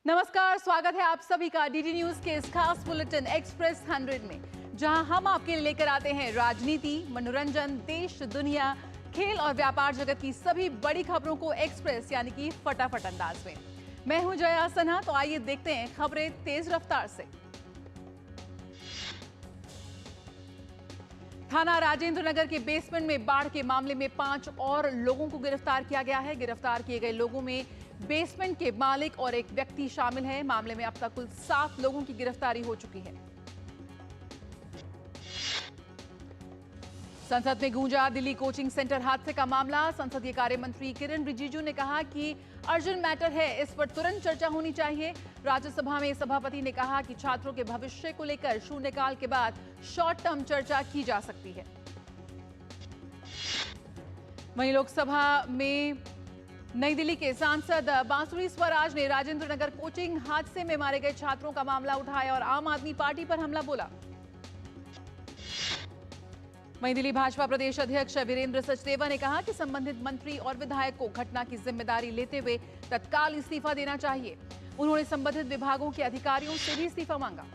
नमस्कार, स्वागत है आप सभी का डीडी न्यूज के इस खास बुलेटिन एक्सप्रेस 100 में, जहां हम आपके लिए लेकर आते हैं राजनीति, मनोरंजन, देश, दुनिया, खेल और व्यापार जगत की सभी बड़ी खबरों को एक्सप्रेस यानी कि फटाफट अंदाज में। मैं हूं जया सन्हा, तो आइए देखते हैं खबरें तेज रफ्तार से। थाना राजेंद्र नगर के बेसमेंट में बाढ़ के मामले में 5 और लोगों को गिरफ्तार किया गया है। गिरफ्तार किए गए लोगों में बेसमेंट के मालिक और एक व्यक्ति शामिल है। मामले में अब तक कुल 7 लोगों की गिरफ्तारी हो चुकी है। संसद में गूंजा दिल्ली कोचिंग सेंटर हादसे का मामला। संसदीय कार्य मंत्री किरण रिजिजू ने कहा कि अर्जेंट मैटर है, इस पर तुरंत चर्चा होनी चाहिए। राज्यसभा में सभापति ने कहा कि छात्रों के भविष्य को लेकर शून्यकाल के बाद शॉर्ट टर्म चर्चा की जा सकती है। वहीं लोकसभा में नई दिल्ली के सांसद बांसुरी स्वराज ने राजेंद्र नगर कोचिंग हादसे में मारे गए छात्रों का मामला उठाया और आम आदमी पार्टी पर हमला बोला। वहीं दिल्ली भाजपा प्रदेश अध्यक्ष वीरेंद्र सचदेवा ने कहा कि संबंधित मंत्री और विधायक को घटना की जिम्मेदारी लेते हुए तत्काल इस्तीफा देना चाहिए। उन्होंने संबंधित विभागों के अधिकारियों से भी इस्तीफा मांगा।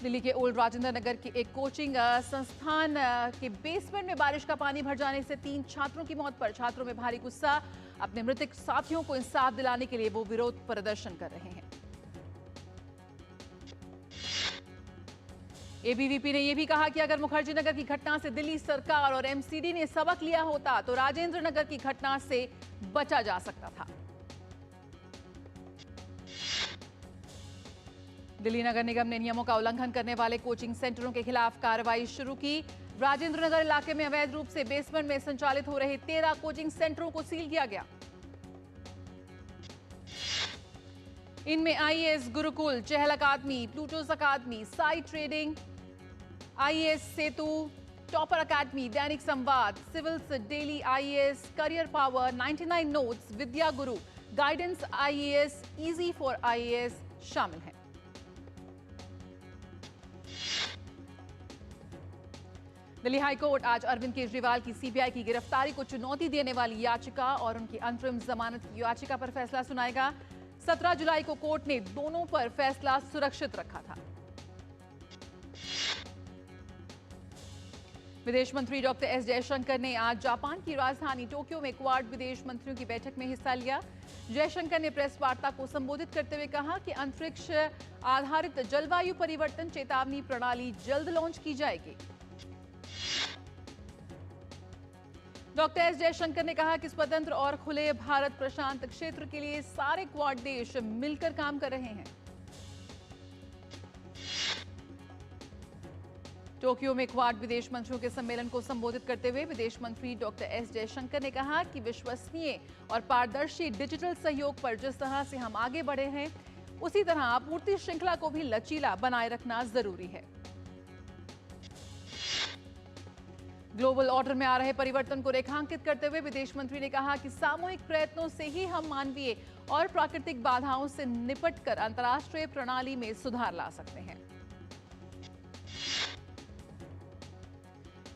दिल्ली के ओल्ड राजेंद्र नगर के एक कोचिंग संस्थान के बेसमेंट में बारिश का पानी भर जाने से 3 छात्रों की मौत पर छात्रों में भारी गुस्सा। अपने मृतक साथियों को इंसाफ दिलाने के लिए वो विरोध प्रदर्शन कर रहे हैं। एबीवीपी ने यह भी कहा कि अगर मुखर्जी नगर की घटना से दिल्ली सरकार और एमसीडी ने सबक लिया होता तो राजेंद्र नगर की घटना से बचा जा सकता था। दिल्ली नगर निगम ने नियमों का उल्लंघन करने वाले कोचिंग सेंटरों के खिलाफ कार्रवाई शुरू की। राजेंद्र नगर इलाके में अवैध रूप से बेसमेंट में संचालित हो रहे 13 कोचिंग सेंटरों को सील किया गया। इनमें IAS Gurukul, Chahal Academy, Plutus Academy, Sai Trading, IAS Setu, Topper Academy, Dainik Samvad, Civils Daily IAS, Career Power, 99 Notes, Vidya Guru, Guidance IAS, Easy For IAS शामिल हैं। दिल्ली हाईकोर्ट आज अरविंद केजरीवाल की सीबीआई की गिरफ्तारी को चुनौती देने वाली याचिका और उनकी अंतरिम जमानत की याचिका पर फैसला सुनाएगा। 17 जुलाई को कोर्ट ने दोनों पर फैसला सुरक्षित रखा था। विदेश मंत्री डॉक्टर एस जयशंकर ने आज जापान की राजधानी टोक्यो में क्वाड विदेश मंत्रियों की बैठक में हिस्सा लिया। जयशंकर ने प्रेस वार्ता को संबोधित करते हुए कहा कि अंतरिक्ष आधारित जलवायु परिवर्तन चेतावनी प्रणाली जल्द लॉन्च की जाएगी। डॉक्टर एस जयशंकर ने कहा कि स्वतंत्र और खुले भारत प्रशांत क्षेत्र के लिए सारे क्वाड देश मिलकर काम कर रहे हैं। टोक्यो में क्वाड विदेश मंत्रियों के सम्मेलन को संबोधित करते हुए विदेश मंत्री डॉक्टर एस जयशंकर ने कहा कि विश्वसनीय और पारदर्शी डिजिटल सहयोग पर जिस तरह से हम आगे बढ़े हैं, उसी तरह आपूर्ति श्रृंखला को भी लचीला बनाए रखना जरूरी है। ग्लोबल ऑर्डर में आ रहे परिवर्तन को रेखांकित करते हुए विदेश मंत्री ने कहा कि सामूहिक प्रयत्नों से ही हम मानवीय और प्राकृतिक बाधाओं से निपटकर अंतर्राष्ट्रीय प्रणाली में सुधार ला सकते हैं।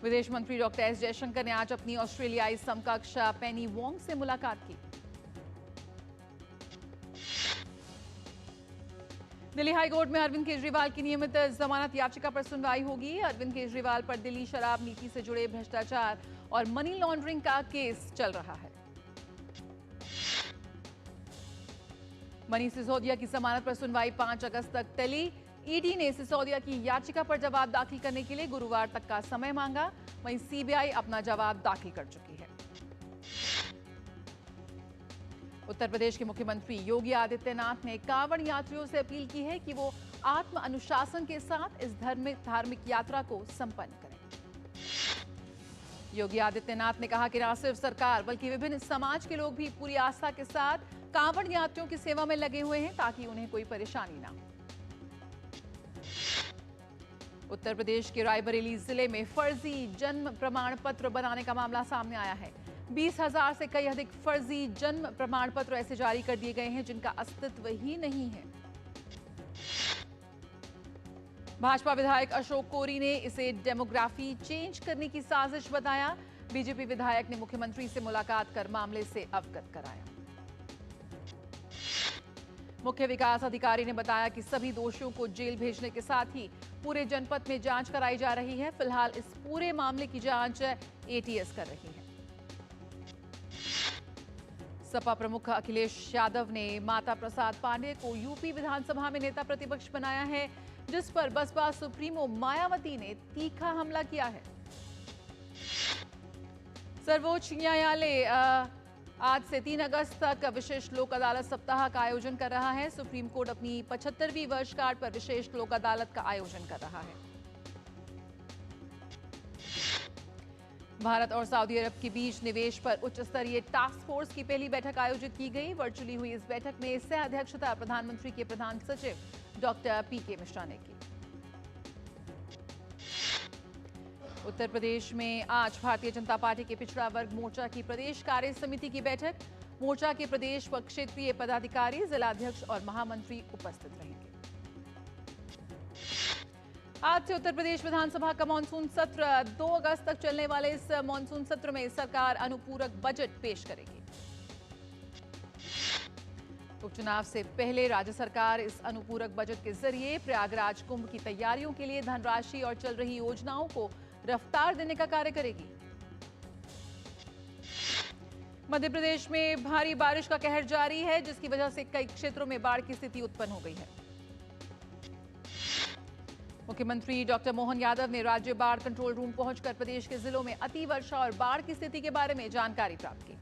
विदेश मंत्री डॉक्टर एस जयशंकर ने आज अपनी ऑस्ट्रेलियाई समकक्ष पेनी वोंग से मुलाकात की। दिल्ली हाईकोर्ट में अरविंद केजरीवाल की नियमित जमानत याचिका पर सुनवाई होगी। अरविंद केजरीवाल पर दिल्ली शराब नीति से जुड़े भ्रष्टाचार और मनी लॉन्ड्रिंग का केस चल रहा है। मनीष सिसोदिया की जमानत पर सुनवाई 5 अगस्त तक टली। ईडी ने सिसोदिया की याचिका पर जवाब दाखिल करने के लिए गुरुवार तक का समय मांगा। वहीं सीबीआई अपना जवाब दाखिल कर चुकी है। उत्तर प्रदेश के मुख्यमंत्री योगी आदित्यनाथ ने कांवड़ यात्रियों से अपील की है कि वो आत्म अनुशासन के साथ इस धार्मिक यात्रा को संपन्न करें। योगी आदित्यनाथ ने कहा कि न सिर्फ सरकार बल्कि विभिन्न समाज के लोग भी पूरी आस्था के साथ कांवड़ यात्रियों की सेवा में लगे हुए हैं ताकि उन्हें कोई परेशानी ना हो। उत्तर प्रदेश के रायबरेली जिले में फर्जी जन्म प्रमाण पत्र बनाने का मामला सामने आया है। 20,000 से कई अधिक फर्जी जन्म प्रमाण पत्र ऐसे जारी कर दिए गए हैं जिनका अस्तित्व ही नहीं है। भाजपा विधायक अशोक कोरी ने इसे डेमोग्राफी चेंज करने की साजिश बताया। बीजेपी विधायक ने मुख्यमंत्री से मुलाकात कर मामले से अवगत कराया। मुख्य विकास अधिकारी ने बताया कि सभी दोषियों को जेल भेजने के साथ ही पूरे जनपद में जांच कराई जा रही है। फिलहाल इस पूरे मामले की जांच एटीएस कर रही है। सपा प्रमुख अखिलेश यादव ने माता प्रसाद पांडेय को यूपी विधानसभा में नेता प्रतिपक्ष बनाया है, जिस पर बसपा सुप्रीमो मायावती ने तीखा हमला किया है। सर्वोच्च न्यायालय आज से 3 अगस्त तक विशेष लोक अदालत सप्ताह का आयोजन कर रहा है। सुप्रीम कोर्ट अपनी 75वीं वर्षगांठ पर विशेष लोक अदालत का आयोजन कर रहा है। भारत और सऊदी अरब के बीच निवेश पर उच्च स्तरीय टास्क फोर्स की पहली बैठक आयोजित की गई। वर्चुअली हुई इस बैठक में सह अध्यक्षता प्रधानमंत्री के प्रधान सचिव डॉक्टर पीके मिश्रा ने की। उत्तर प्रदेश में आज भारतीय जनता पार्टी के पिछड़ा वर्ग मोर्चा की प्रदेश कार्य समिति की बैठक। मोर्चा के प्रदेश व क्षेत्रीय पदाधिकारी, जिलाध्यक्ष और महामंत्री उपस्थित रहेंगे। आज से उत्तर प्रदेश विधानसभा का मानसून सत्र 2 अगस्त तक चलने वाले इस मानसून सत्र में सरकार अनुपूरक बजट पेश करेगी। उपचुनाव से पहले राज्य सरकार इस अनुपूरक बजट के जरिए प्रयागराज कुंभ की तैयारियों के लिए धनराशि और चल रही योजनाओं को रफ्तार देने का कार्य करेगी। मध्य प्रदेश में भारी बारिश का कहर जारी है, जिसकी वजह से कई क्षेत्रों में बाढ़ की स्थिति उत्पन्न हो गई है। मुख्यमंत्री डॉक्टर मोहन यादव ने राज्य बाढ़ कंट्रोल रूम पहुंचकर प्रदेश के जिलों में अति वर्षा और बाढ़ की स्थिति के बारे में जानकारी प्राप्त की।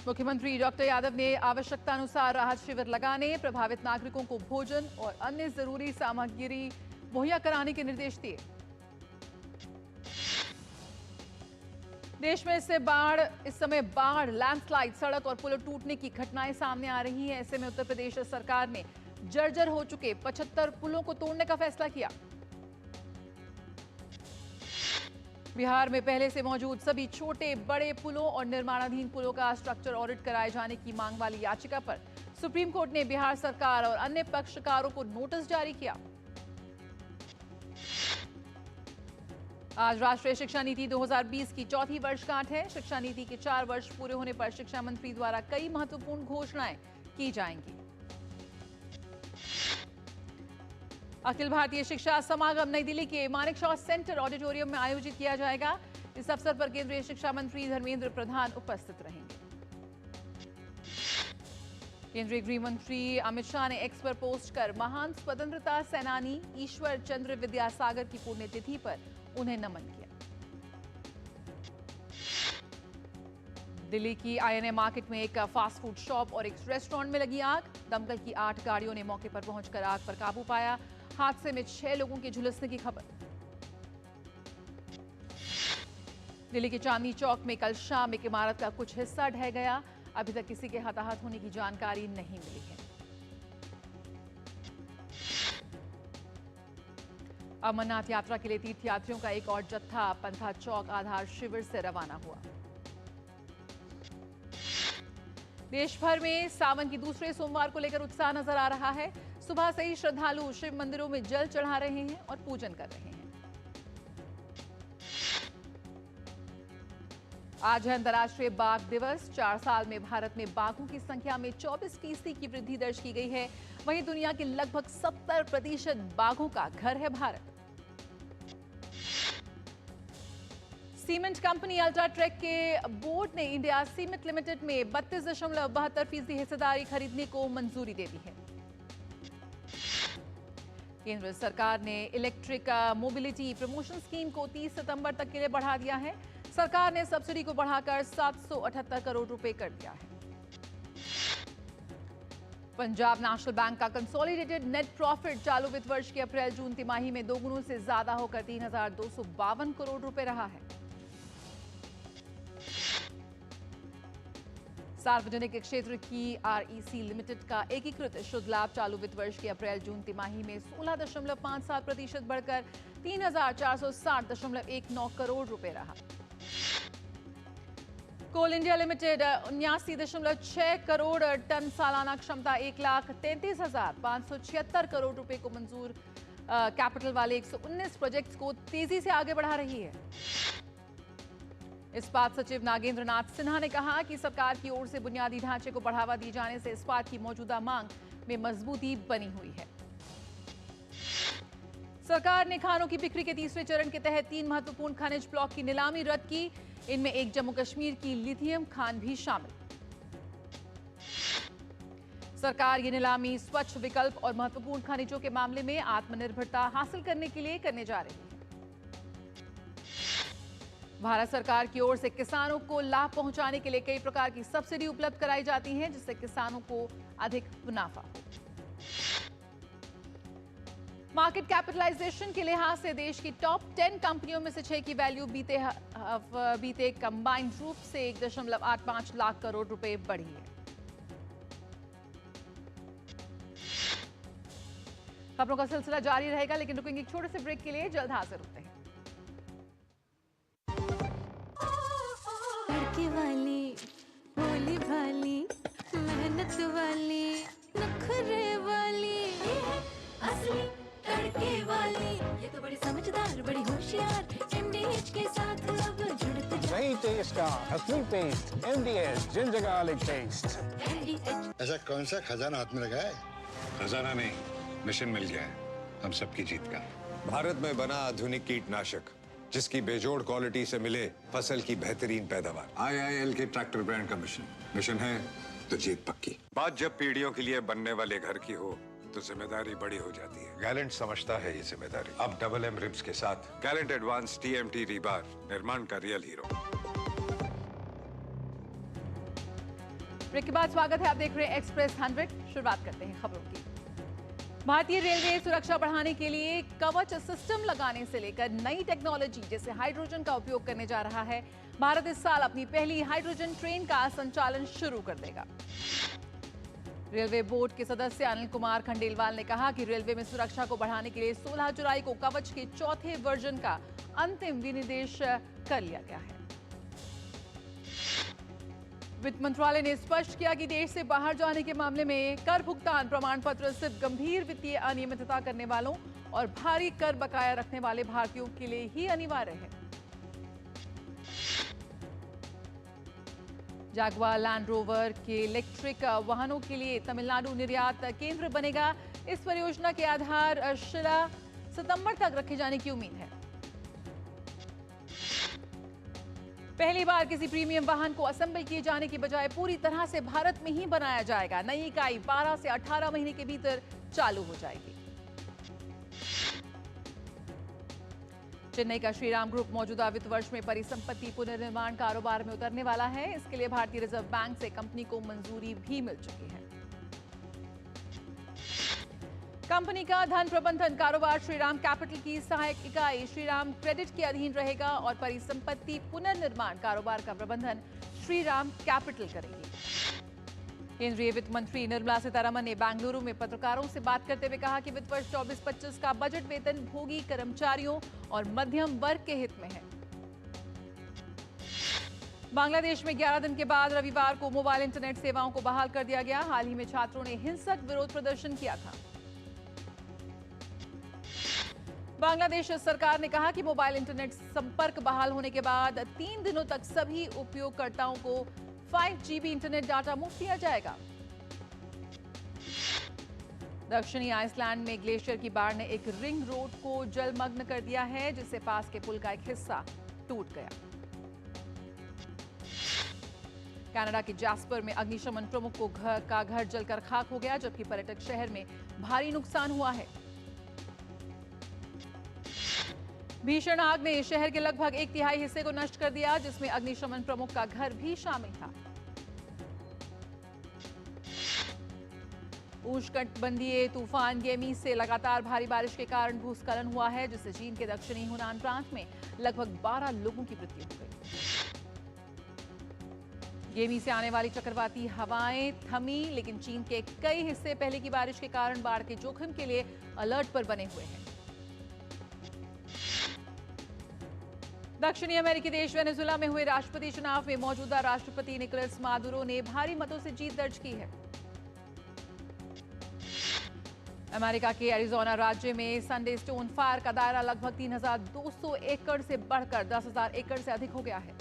मुख्यमंत्री डॉक्टर यादव ने आवश्यकता अनुसार राहत शिविर लगाने, प्रभावित नागरिकों को भोजन और अन्य जरूरी सामग्री मुहैया कराने के निर्देश दिए। देश में इस समय बाढ़, लैंडस्लाइड, सड़क और पुल टूटने की घटनाएं सामने आ रही हैं। ऐसे में उत्तर प्रदेश सरकार ने जर्जर हो चुके 75 पुलों को तोड़ने का फैसला किया। बिहार में पहले से मौजूद सभी छोटे बड़े पुलों और निर्माणाधीन पुलों का स्ट्रक्चर ऑडिट कराए जाने की मांग वाली याचिका पर सुप्रीम कोर्ट ने बिहार सरकार और अन्य पक्षकारों को नोटिस जारी किया। आज राष्ट्रीय शिक्षा नीति 2020 की चौथी वर्षगांठ है। शिक्षा नीति के 4 वर्ष पूरे होने पर शिक्षा मंत्री द्वारा कई महत्वपूर्ण घोषणाएं की जाएंगी। अखिल भारतीय शिक्षा समागम नई दिल्ली के मानेकशॉ सेंटर ऑडिटोरियम में आयोजित किया जाएगा। इस अवसर पर केंद्रीय शिक्षा मंत्री धर्मेंद्र प्रधान उपस्थित रहेंगे। केंद्रीय गृह मंत्री अमित शाह ने एक्स पर पोस्ट कर महान स्वतंत्रता सेनानी ईश्वर चंद्र विद्यासागर की पुण्यतिथि पर उन्हें नमन किया। दिल्ली की आईएनए मार्केट में एक फास्ट फूड शॉप और एक रेस्टोरेंट में लगी आग। दमकल की 8 गाड़ियों ने मौके पर पहुंचकर आग पर काबू पाया। हादसे में 6 लोगों के झुलसने की खबर। दिल्ली के चांदनी चौक में कल शाम एक इमारत का कुछ हिस्सा ढह गया। अभी तक किसी के हताहत होने की जानकारी नहीं मिली है। अमरनाथ यात्रा के लिए तीर्थयात्रियों का एक और जत्था पंथा चौक आधार शिविर से रवाना हुआ। देश भर में सावन की दूसरे सोमवार को लेकर उत्साह नजर आ रहा है। सुबह से ही श्रद्धालु शिव मंदिरों में जल चढ़ा रहे हैं और पूजन कर रहे हैं। आज है अंतर्राष्ट्रीय बाघ दिवस। 4 साल में भारत में बाघों की संख्या में 24% की वृद्धि दर्ज की गई है। वहीं दुनिया के लगभग 70% बाघों का घर है भारत। सीमेंट कंपनी अल्ट्राटेक के बोर्ड ने इंडिया सीमेंट लिमिटेड में 32.72% हिस्सेदारी खरीदने को मंजूरी दे दी है। केंद्र सरकार ने इलेक्ट्रिक मोबिलिटी प्रमोशन स्कीम को 30 सितंबर तक के लिए बढ़ा दिया है। सरकार ने सब्सिडी को बढ़ाकर 778 करोड़ रुपए कर दिया है। पंजाब नेशनल बैंक का कंसोलिडेटेड नेट प्रॉफिट चालू वित्त वर्ष के अप्रैल-जून तिमाही में दोगुनों से ज्यादा होकर 3,252 करोड़ रुपए रहा है। सार्वजनिक क्षेत्र की आरईसी लिमिटेड का एकीकृत शुद्ध लाभ चालू वित्त वर्ष के अप्रैल-जून तिमाही में 16.57% बढ़कर 3,460.19 करोड़ रुपए रहा। कोल इंडिया लिमिटेड 79.6 करोड़ टन सालाना क्षमता 1,33,576 करोड़ रुपए को मंजूर कैपिटल वाले 119 प्रोजेक्ट्स को तेजी से आगे बढ़ा रही है। इस्पात सचिव नागेंद्र नाथ सिन्हा ने कहा कि सरकार की ओर से बुनियादी ढांचे को बढ़ावा दिए जाने से इस्पात की मौजूदा मांग में मजबूती बनी हुई है। सरकार ने खानों की बिक्री के तीसरे चरण के तहत 3 महत्वपूर्ण खनिज ब्लॉक की नीलामी रद्द की। इनमें एक जम्मू कश्मीर की लिथियम खान भी शामिल। सरकार ये नीलामी स्वच्छ विकल्प और महत्वपूर्ण खनिजों के मामले में आत्मनिर्भरता हासिल करने के लिए करने जा रही है। भारत सरकार की ओर से किसानों को लाभ पहुंचाने के लिए कई प्रकार की सब्सिडी उपलब्ध कराई जाती हैं, जिससे किसानों को अधिक मुनाफा हो। मार्केट कैपिटलाइजेशन के लिहाज से देश की टॉप 10 कंपनियों में से 6 की वैल्यू बीते कंबाइंड रूप से 1.85 लाख करोड़ रुपए बढ़ी है। खबरों का सिलसिला जारी रहेगा, लेकिन रुकेंगे एक छोटे से ब्रेक के लिए, जल्द हाजिर होते हैं। वाली भोली भाली मेहनत वाली नखरे वाली असली तड़के वाली, ये तो बड़ी समझदार बड़ी होशियार एमडीएच के साथ अब जुड़ते नई टेस्ट का असली taste MDH ginger garlic taste. MDH. ऐसा कौन सा खजाना हाथ में लगा है? खजाना नहीं, मिशन मिल गया है हम सबकी जीत का। भारत में बना आधुनिक कीटनाशक जिसकी बेजोड़ क्वालिटी से मिले फसल की बेहतरीन पैदावार। IIL के ट्रैक्टर ब्रांड का मिशन है तो जीत पक्की। बात जब पीढ़ियों के लिए बनने वाले घर की हो तो जिम्मेदारी बड़ी हो जाती है। गैलेंट समझता है ये जिम्मेदारी। अब डबल एम रिब्स के साथ गैलेंट एडवांस TMT रीबार, निर्माण का रियल हीरो। ब्रेक के बाद स्वागत है, आप देख रहे हैं एक्सप्रेस 100। शुरुआत करते हैं खबरों की। भारतीय रेलवे सुरक्षा बढ़ाने के लिए कवच सिस्टम लगाने से लेकर नई टेक्नोलॉजी जैसे हाइड्रोजन का उपयोग करने जा रहा है। भारत इस साल अपनी पहली हाइड्रोजन ट्रेन का संचालन शुरू कर देगा। रेलवे बोर्ड के सदस्य अनिल कुमार खंडेलवाल ने कहा कि रेलवे में सुरक्षा को बढ़ाने के लिए 16 जुलाई को कवच के चौथे वर्जन का अंतिम विनिर्देश कर लिया गया है। वित्त मंत्रालय ने स्पष्ट किया कि देश से बाहर जाने के मामले में कर भुगतान प्रमाण पत्र सिर्फ गंभीर वित्तीय अनियमितता करने वालों और भारी कर बकाया रखने वाले भारतीयों के लिए ही अनिवार्य है। जैगुआर लैंड रोवर के इलेक्ट्रिक वाहनों के लिए तमिलनाडु निर्यात केंद्र बनेगा। इस परियोजना के आधारशिला सितंबर तक रखे जाने की उम्मीद है। पहली बार किसी प्रीमियम वाहन को असेंबल किए जाने की बजाय पूरी तरह से भारत में ही बनाया जाएगा। नई इकाई 12 से 18 महीने के भीतर चालू हो जाएगी। चेन्नई का श्रीराम ग्रुप मौजूदा वित्त वर्ष में परिसंपत्ति पुनर्निर्माण कारोबार में उतरने वाला है। इसके लिए भारतीय रिजर्व बैंक से कंपनी को मंजूरी भी मिल चुकी है। कंपनी का धन प्रबंधन कारोबार श्रीराम कैपिटल की सहायक इकाई श्रीराम क्रेडिट के अधीन रहेगा और परिसंपत्ति पुनर्निर्माण कारोबार का प्रबंधन श्रीराम कैपिटल करेगी। केंद्रीय वित्त मंत्री निर्मला सीतारमण ने बेंगलुरु में पत्रकारों से बात करते हुए कहा कि वित्त वर्ष 24-25 का बजट वेतन भोगी कर्मचारियों और मध्यम वर्ग के हित में है। बांग्लादेश में 11 दिन के बाद रविवार को मोबाइल इंटरनेट सेवाओं को बहाल कर दिया गया। हाल ही में छात्रों ने हिंसक विरोध प्रदर्शन किया था। बांग्लादेश सरकार ने कहा कि मोबाइल इंटरनेट संपर्क बहाल होने के बाद 3 दिनों तक सभी उपयोगकर्ताओं को 5 GB इंटरनेट डाटा मुफ्त दिया जाएगा। दक्षिणी आइसलैंड में ग्लेशियर की बाढ़ ने एक रिंग रोड को जलमग्न कर दिया है, जिससे पास के पुल का एक हिस्सा टूट गया। कनाडा के जैस्पर में अग्निशमन प्रमुख को घर जलकर खाक हो गया, जबकि पर्यटक शहर में भारी नुकसान हुआ है। भीषण आग ने शहर के लगभग 1/3 हिस्से को नष्ट कर दिया, जिसमें अग्निशमन प्रमुख का घर भी शामिल था। उष्णकटिबंधीय तूफान गेमी से लगातार भारी बारिश के कारण भूस्खलन हुआ है, जिससे चीन के दक्षिणी हुनान प्रांत में लगभग 12 लोगों की मृत्यु हो गई। गेमी से आने वाली चक्रवाती हवाएं थमी, लेकिन चीन के कई हिस्से पहले की बारिश के कारण बाढ़ के जोखिम के लिए अलर्ट पर बने हुए हैं। दक्षिणी अमेरिकी देश वेनेजुएला में हुए राष्ट्रपति चुनाव में मौजूदा राष्ट्रपति निकोलस मादुरो ने भारी मतों से जीत दर्ज की है। अमेरिका के एरिजोना राज्य में संडे स्टोन फायर का दायरा लगभग 3,200 एकड़ से बढ़कर 10,000 एकड़ से अधिक हो गया है।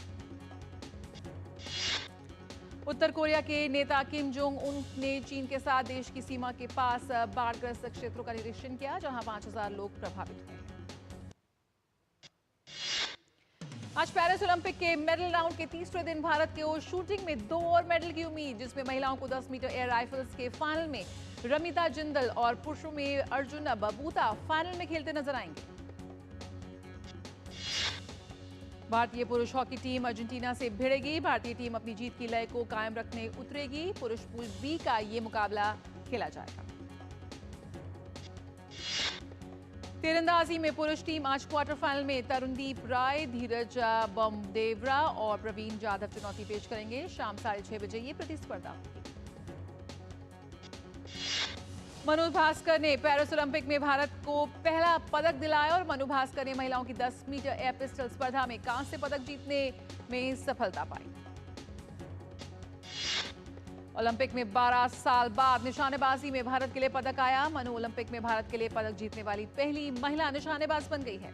उत्तर कोरिया के नेता किम जोंग उन ने चीन के साथ देश की सीमा के पास बाढ़ग्रस्त क्षेत्रों का निरीक्षण किया, जहां 5000 लोग प्रभावित हुए हैं। आज पेरिस ओलंपिक के मेडल राउंड के तीसरे दिन भारत के ओर शूटिंग में 2 और मेडल की उम्मीद, जिसमें महिलाओं को 10 मीटर एयर राइफल्स के फाइनल में रमिता जिंदल और पुरुषों में अर्जुन बबूता फाइनल में खेलते नजर आएंगे। भारतीय पुरुष हॉकी टीम अर्जेंटीना से भिड़ेगी। भारतीय टीम अपनी जीत की लय को कायम रखने उतरेगी। पुरुष पूल बी का ये मुकाबला खेला जाएगा। तीरंदाजी में पुरुष टीम आज क्वार्टर फाइनल में तरुणदीप राय, धीरज बमदेवरा और प्रवीण जाधव चुनौती पेश करेंगे। शाम 6:30 बजे ये प्रतिस्पर्धा होगी। मनु भास्कर ने पेरिस ओलंपिक में भारत को पहला पदक दिलाया और मनु भास्कर ने महिलाओं की 10 मीटर एयर पिस्टल स्पर्धा में कांस्य पदक जीतने में सफलता पाई। ओलंपिक में 12 साल बाद निशानेबाजी में भारत के लिए पदक आया। मनु ओलंपिक में भारत के लिए पदक जीतने वाली पहली महिला निशानेबाज बन गई है।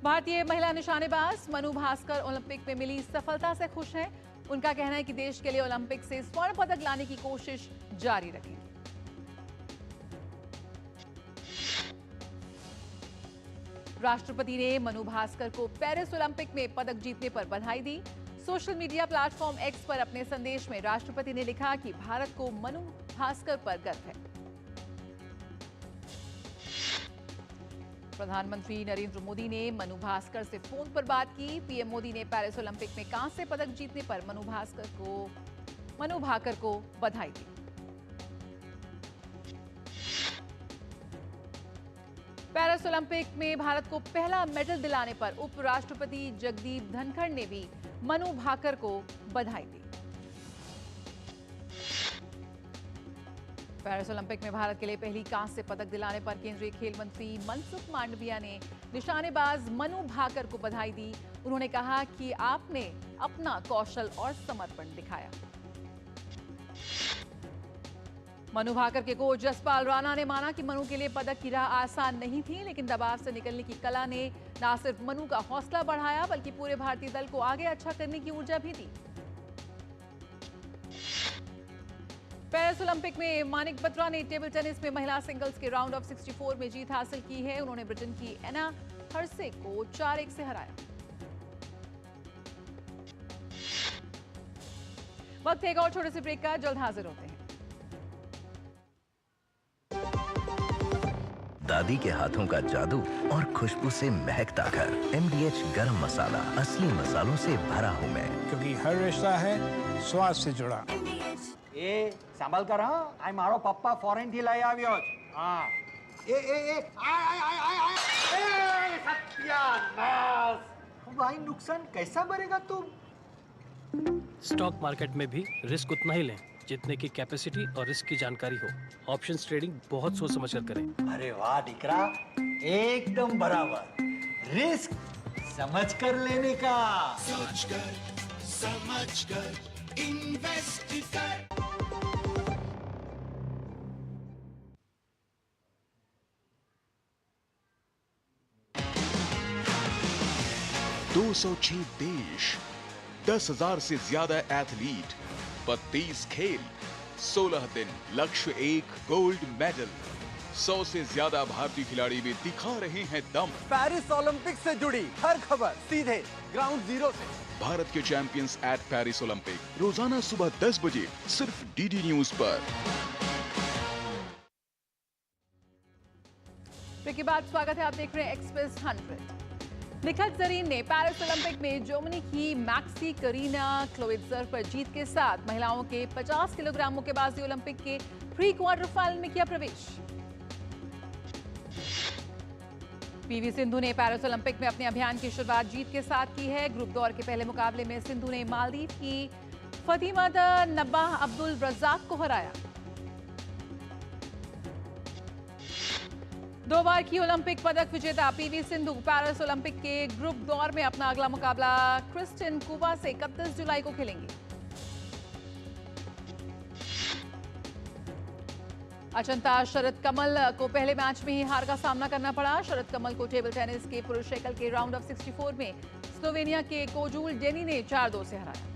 भारतीय महिला निशानेबाज मनु भास्कर ओलंपिक में मिली सफलता से खुश हैं। उनका कहना है कि देश के लिए ओलंपिक से स्वर्ण पदक लाने की कोशिश जारी रखेंगे। राष्ट्रपति ने मनु भास्कर को पेरिस ओलंपिक में पदक जीतने पर बधाई दी। सोशल मीडिया प्लेटफॉर्म एक्स पर अपने संदेश में राष्ट्रपति ने लिखा कि भारत को मनु भास्कर पर गर्व है। प्रधानमंत्री नरेंद्र मोदी ने मनु भास्कर से फोन पर बात की। पीएम मोदी ने पेरिस ओलंपिक में कांस्य पदक जीतने पर मनु भाकर को बधाई दी। पेरिस ओलंपिक में भारत को पहला मेडल दिलाने पर उपराष्ट्रपति जगदीप धनखड़ ने भी मनु भाकर को बधाई दी। पेरिस ओलंपिक में भारत के लिए पहली कांस्य पदक दिलाने पर केंद्रीय खेल मंत्री मनसुख मांडविया ने निशानेबाज मनु भाकर को बधाई दी। उन्होंने कहा कि आपने अपना कौशल और समर्पण दिखाया। मनु भाकर के कोच जसपाल राणा ने माना कि मनु के लिए पदक की राह आसान नहीं थी, लेकिन दबाव से निकलने की कला ने न सिर्फ मनु का हौसला बढ़ाया बल्कि पूरे भारतीय दल को आगे अच्छा करने की ऊर्जा भी दी। पेरिस ओलंपिक में मानिक बत्रा ने टेबल टेनिस में महिला सिंगल्स के राउंड ऑफ 64 में जीत हासिल की है। उन्होंने ब्रिटेन की एना हर्से को 4-1 से हराया। वक्त एक और छोटे से ब्रेक का, जल्द हाजिर होते हैं। दादी के हाथों का जादू और खुशबू से महकता घर। MDH गरम मसाला, असली मसालों से भरा हूँ मैं, क्योंकि हर रिश्ता है स्वाद से जुड़ा। એ સાંભળ કર હા આ મારો પપ્પા ફોરેન થી લઈ આવ્યો છે હા એ સત્યાનાશ ભાઈ નુકસાન कैसा भरेगा तू स्टॉक मार्केट में भी रिस्क उतना ही लें जितने की कैपेसिटी और रिस्क की जानकारी हो। ऑप्शंस ट्रेडिंग बहुत सोच समझ कर करें। अरे वाह दीकरा एकदम बराबर रिस्क समझ कर लेने का सोच कर समझ कर इन्वेस्ट कर। 206 देश, 10,000 से ज्यादा एथलीट, 32 खेल, 16 दिन, लक्ष्य 1 गोल्ड मेडल। 100 से ज्यादा भारतीय खिलाड़ी भी दिखा रहे हैं दम। पेरिस ओलंपिक से जुड़ी हर खबर सीधे ग्राउंड जीरो से। भारत के चैंपियंस एट पेरिस ओलंपिक, रोजाना सुबह 10 बजे सिर्फ DD न्यूज पर। के बाद स्वागत है, आप देख रहे हैं एक्सप्रेस 100। निखत जरीन ने पेरिस ओलंपिक में जर्मनी की मैक्सी करीना क्लोइट्जर पर जीत के साथ महिलाओं के 50 किलोग्राम मुक्केबाजी ओलंपिक के प्री क्वार्टर फाइनल में किया प्रवेश। पीवी सिंधु ने पेरिस ओलंपिक में अपने अभियान की शुरुआत जीत के साथ की है। ग्रुप दौर के पहले मुकाबले में सिंधु ने मालदीव की फतिमत नब्बाह अब्दुल रज़ाक को हराया। 2 बार की ओलंपिक पदक विजेता पीवी सिंधु पेरिस ओलंपिक के ग्रुप दौर में अपना अगला मुकाबला क्रिस्टिन कुबा से 31 जुलाई को खेलेंगे। अचंता शरद कमल को पहले मैच में ही हार का सामना करना पड़ा। शरद कमल को टेबल टेनिस के पुरुष एकल के राउंड ऑफ 64 में स्लोवेनिया के कोजुल डेनी ने 4-2 से हराया।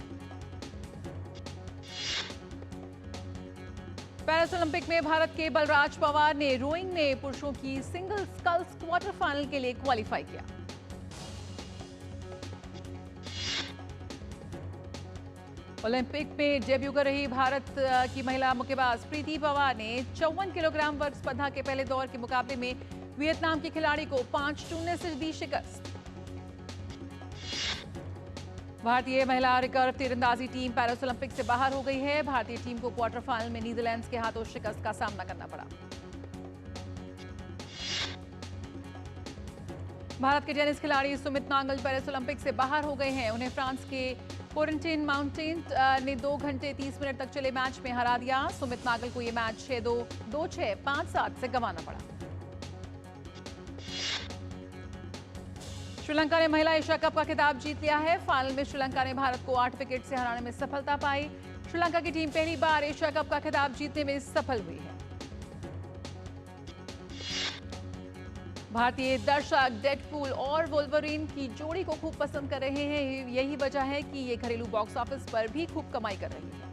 पेरिस ओलंपिक में भारत के बलराज पवार ने रोइंग में पुरुषों की सिंगल स्कल्स क्वार्टर फाइनल के लिए क्वालिफाई किया। ओलंपिक में डेब्यू कर रही भारत की महिला मुक्केबाज प्रीति पवार ने 54 किलोग्राम वर्ग स्पर्धा के पहले दौर के मुकाबले में वियतनाम की खिलाड़ी को 5-0 से दी शिकस्त। भारतीय महिला रिकर्व तीरंदाजी टीम पेरिस ओलंपिक से बाहर हो गई है। भारतीय टीम को क्वार्टर फाइनल में नीदरलैंड्स के हाथों शिकस्त का सामना करना पड़ा। भारत के टेनिस खिलाड़ी सुमित नागल पेरिस ओलंपिक से बाहर हो गए हैं। उन्हें फ्रांस के कोरेंटीन माउंटेन ने 2 घंटे 30 मिनट तक चले मैच में हरा दिया। सुमित नागल को यह मैच 6-2, 2-6, 5-7 से गंवाना पड़ा। श्रीलंका ने महिला एशिया कप का खिताब जीत लिया है। फाइनल में श्रीलंका ने भारत को 8 विकेट से हराने में सफलता पाई। श्रीलंका की टीम पहली बार एशिया कप का खिताब जीतने में सफल हुई है। भारतीय दर्शक डेडपूल और वोल्वरीन की जोड़ी को खूब पसंद कर रहे हैं। यही वजह है कि ये घरेलू बॉक्स ऑफिस पर भी खूब कमाई कर रही है।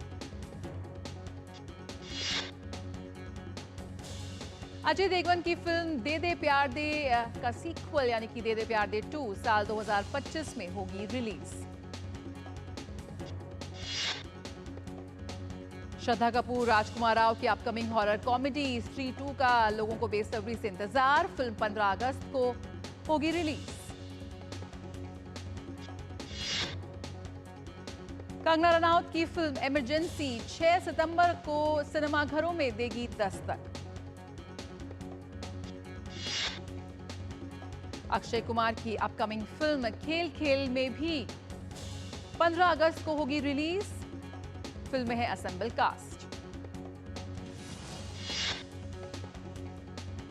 अजय देवगन की फिल्म दे दे प्यार दे का सीक्वल यानी कि दे दे प्यार दे 2 साल 2025 में होगी रिलीज। श्रद्धा कपूर, राजकुमार राव की अपकमिंग हॉरर कॉमेडी स्त्री 2 का लोगों को बेसब्री से इंतजार। फिल्म 15 अगस्त को होगी रिलीज। कंगना रनौत की फिल्म इमरजेंसी 6 सितंबर को सिनेमाघरों में देगी दस्तक। अक्षय कुमार की अपकमिंग फिल्म खेल खेल में भी 15 अगस्त को होगी रिलीज। फिल्म में है असेंबल कास्ट।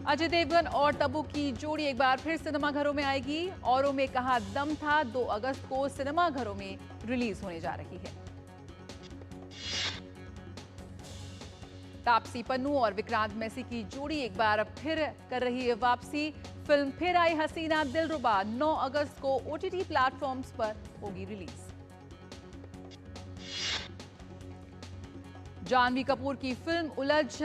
अजय देवगन और तब्बू की जोड़ी एक बार फिर सिनेमाघरों में आएगी। औरों में कहा दम था 2 अगस्त को सिनेमाघरों में रिलीज होने जा रही है। तापसी पन्नू और विक्रांत मैसी की जोड़ी एक बार फिर कर रही है वापसी। फिल्म फिर आई हसीना दिलरुबा 9 अगस्त को OTT प्लेटफॉर्म्स पर होगी रिलीज। जानवी कपूर की फिल्म उलझ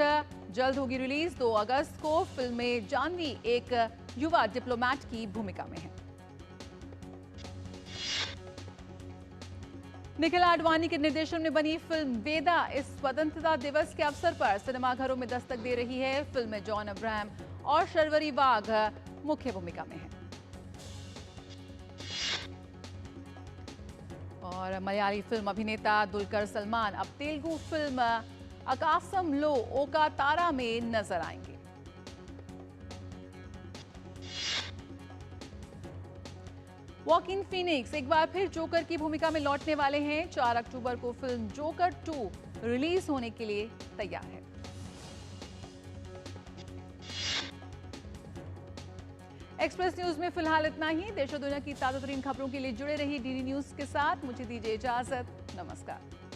जल्द होगी रिलीज। 2 अगस्त को फिल्म में जानवी एक युवा डिप्लोमेट की भूमिका में है। निखिल आडवाणी के निर्देशन में बनी फिल्म वेदा इस स्वतंत्रता दिवस के अवसर पर सिनेमाघरों में दस्तक दे रही है। फिल्म में जॉन अब्राहम और शर्वरी वाघ मुख्य भूमिका में है। और मलयाली फिल्म अभिनेता दुलकर सलमान अब तेलुगु फिल्म अकासम लो ओका तारा में नजर आएंगे। वॉकिन फीनिक्स एक बार फिर जोकर की भूमिका में लौटने वाले हैं। 4 अक्टूबर को फिल्म जोकर 2 रिलीज होने के लिए तैयार है। एक्सप्रेस न्यूज में फिलहाल इतना ही। देश और दुनिया की ताजा तरीन खबरों के लिए जुड़े रहिए डीडी न्यूज के साथ। मुझे दीजिए इजाजत। नमस्कार।